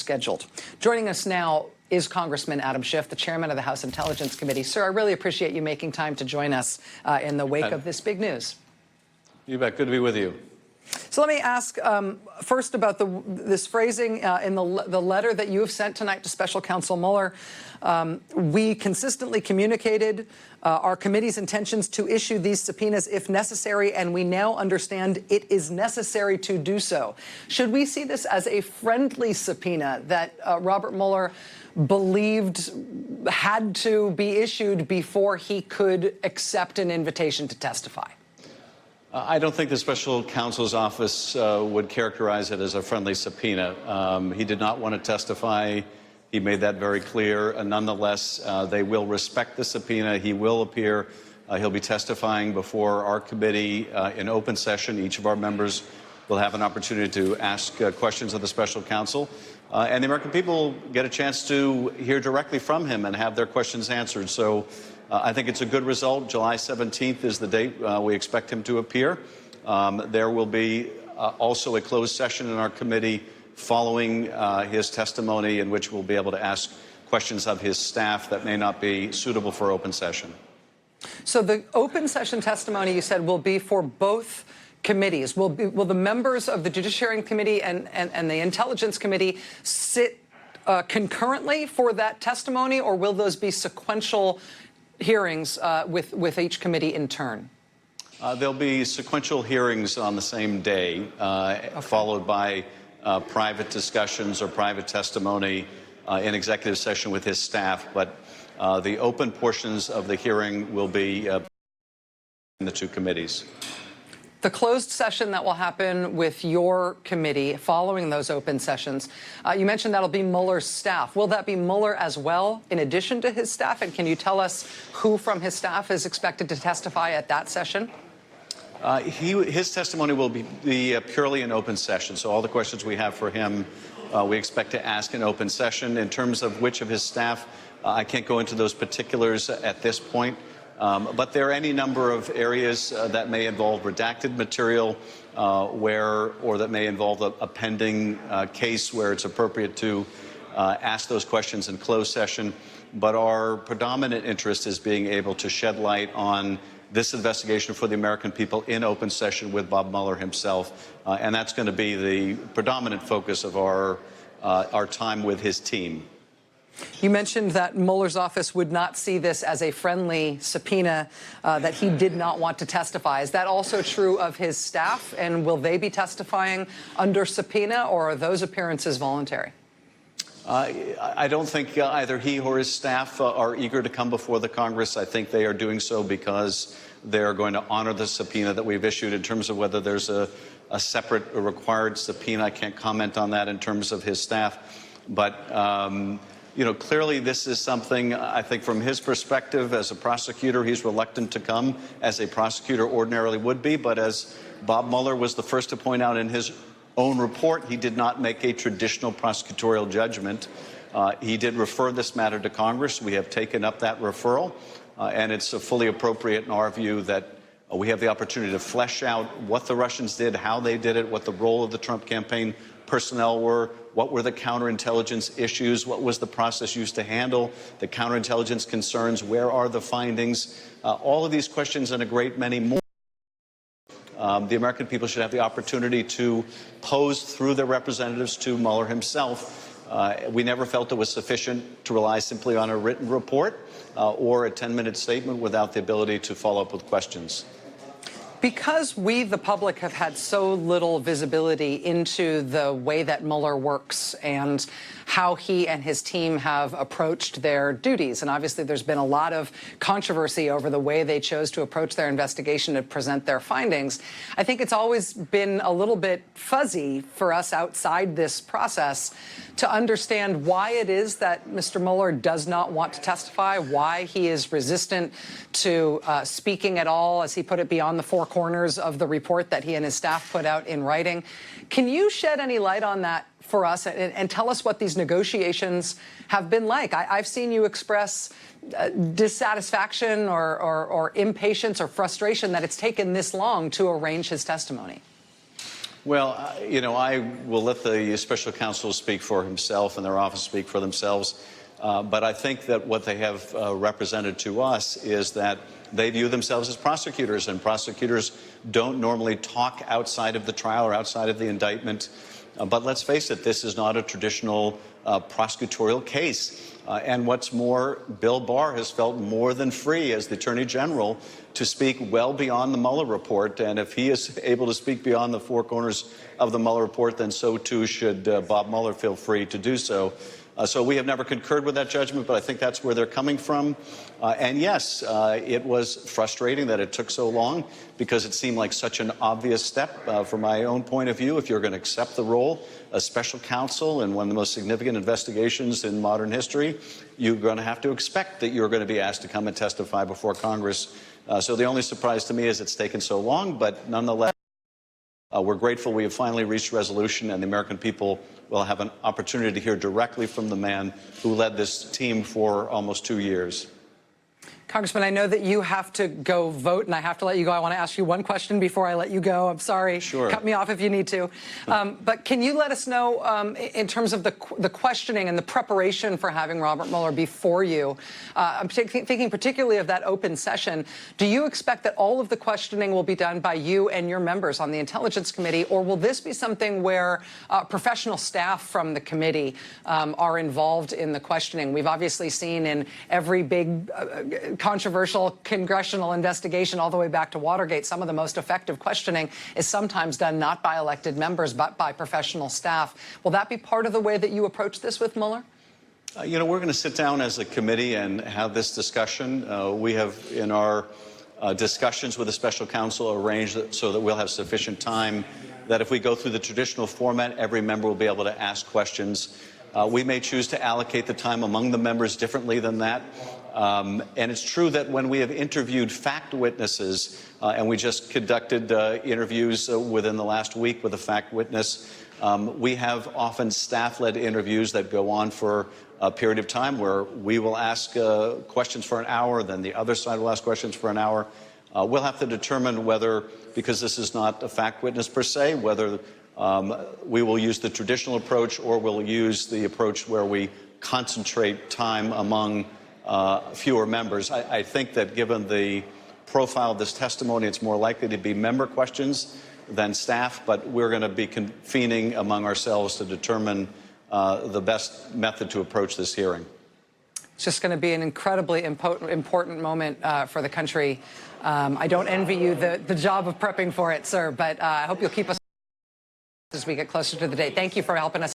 scheduled. Joining us now is Congressman Adam Schiff, the chairman of the House Intelligence Committee. Sir, I really appreciate you making time to join us in the wake of this big news. You bet. Good to be with you. So let me ask first about this phrasing in the letter that you have sent tonight to Special Counsel Mueller. We consistently communicated our committee's intentions to issue these subpoenas if necessary, and we now understand it is necessary to do so. Should we see this as a friendly subpoena that Robert Mueller believed had to be issued before he could accept an invitation to testify? I don't think the special counsel's office would characterize it as a friendly subpoena. He did not want to testify. He made that very clear. Nonetheless, they will respect the subpoena. He will appear. He'll be testifying before our committee in open session. Each of our members will have an opportunity to ask questions of the special counsel. And the American people get a chance to hear directly from him and have their questions answered. So I think it's a good result. July 17th is the date we expect him to appear. There will be also a closed session in our committee following his testimony, in which we'll be able to ask questions of his staff that may not be suitable for open session. So the open session testimony, you said, will be for both committees. Will the members of the Judiciary Committee and the Intelligence Committee sit concurrently for that testimony, or will those be sequential hearings with each committee in turn? There'll be sequential hearings on the same day, followed by private discussions or private testimony in executive session with his staff. But the open portions of the hearing will be in the two committees. The closed session that will happen with your committee following those open sessions, you mentioned that'll be Mueller's staff. Will that be Mueller as well, in addition to his staff? And can you tell us who from his staff is expected to testify at that session? His testimony will be purely an open session. So all the questions we have for him, we expect to ask in open session. In terms of which of his staff, I can't go into those particulars at this point. But there are any number of areas that may involve redacted material or that may involve a pending case where it's appropriate to ask those questions in closed session. But our predominant interest is being able to shed light on this investigation for the American people in open session with Bob Mueller himself. And that's going to be the predominant focus of our time with his team. You mentioned that Mueller's office would not see this as a friendly subpoena, that he did not want to testify. Is that also true of his staff? And will they be testifying under subpoena, or are those appearances voluntary? I don't think either he or his staff are eager to come before the Congress. I think they are doing so because they are going to honor the subpoena that we've issued. In terms of whether there's a separate or required subpoena, I can't comment on that in terms of his staff. But you know, clearly this is something, I think, from his perspective as a prosecutor, he's reluctant to come, as a prosecutor ordinarily would be. But as Bob Mueller was the first to point out in his own report, he did not make a traditional prosecutorial judgment. He did refer this matter to Congress. We have taken up that referral, and it's fully appropriate in our view that we have the opportunity to flesh out what the Russians did, how they did it, what the role of the Trump campaign personnel were, what were the counterintelligence issues, what was the process used to handle the counterintelligence concerns, where are the findings, all of these questions and a great many more. The American people should have the opportunity to pose through their representatives to Mueller himself. We never felt it was sufficient to rely simply on a written report or a 10-minute statement without the ability to follow up with questions. Because we, the public, have had so little visibility into the way that Mueller works and how he and his team have approached their duties, and obviously there's been a lot of controversy over the way they chose to approach their investigation to present their findings, I think it's always been a little bit fuzzy for us outside this process to understand why it is that Mr. Mueller does not want to testify, why he is resistant to speaking at all, as he put it, beyond the four corners of the report that he and his staff put out in writing. Can you shed any light on that for us and tell us what these negotiations have been like? I've seen you express dissatisfaction or impatience or frustration that it's taken this long to arrange his testimony. Well, I will let the special counsel speak for himself and their office speak for themselves. But I think that what they have represented to us is that they view themselves as prosecutors, and prosecutors don't normally talk outside of the trial or outside of the indictment. But let's face it, this is not a traditional prosecutorial case. And what's more, Bill Barr has felt more than free as the Attorney General to speak well beyond the Mueller report. And if he is able to speak beyond the four corners of the Mueller report, then so too should Bob Mueller feel free to do so. So we have never concurred with that judgment, but I think that's where they're coming from. And yes, it was frustrating that it took so long because it seemed like such an obvious step from my own point of view. If you're going to accept the role as special counsel in one of the most significant investigations in modern history, you're going to have to expect that you're going to be asked to come and testify before Congress. So the only surprise to me is it's taken so long, but nonetheless, we're grateful we have finally reached resolution, and the American people will have an opportunity to hear directly from the man who led this team for almost 2 years. Congressman, I know that you have to go vote, and I have to let you go. I want to ask you one question before I let you go. I'm sorry. Sure. Cut me off if you need to. But can you let us know, in terms of the questioning and the preparation for having Robert Mueller before you, I'm thinking particularly of that open session, do you expect that all of the questioning will be done by you and your members on the Intelligence Committee, or will this be something where professional staff from the committee are involved in the questioning? We've obviously seen in every big controversial congressional investigation all the way back to Watergate, some of the most effective questioning is sometimes done not by elected members, but by professional staff. Will that be part of the way that you approach this with Mueller? We're going to sit down as a committee and have this discussion. We have, in our discussions with the special counsel, arranged so that we'll have sufficient time that if we go through the traditional format, every member will be able to ask questions. We may choose to allocate the time among the members differently than that. And it's true that when we have interviewed fact witnesses, and we just conducted interviews within the last week with a fact witness, we have often staff-led interviews that go on for a period of time where we will ask questions for an hour, then the other side will ask questions for an hour. We'll have to determine whether, because this is not a fact witness per se, whether we will use the traditional approach or we'll use the approach where we concentrate time among fewer members. I think that given the profile of this testimony, it's more likely to be member questions than staff, but we're going to be convening among ourselves to determine the best method to approach this hearing. It's just going to be an incredibly important moment for the country. I don't envy you the job of prepping for it, sir, but I hope you'll keep us as we get closer to the date. Thank you for helping us.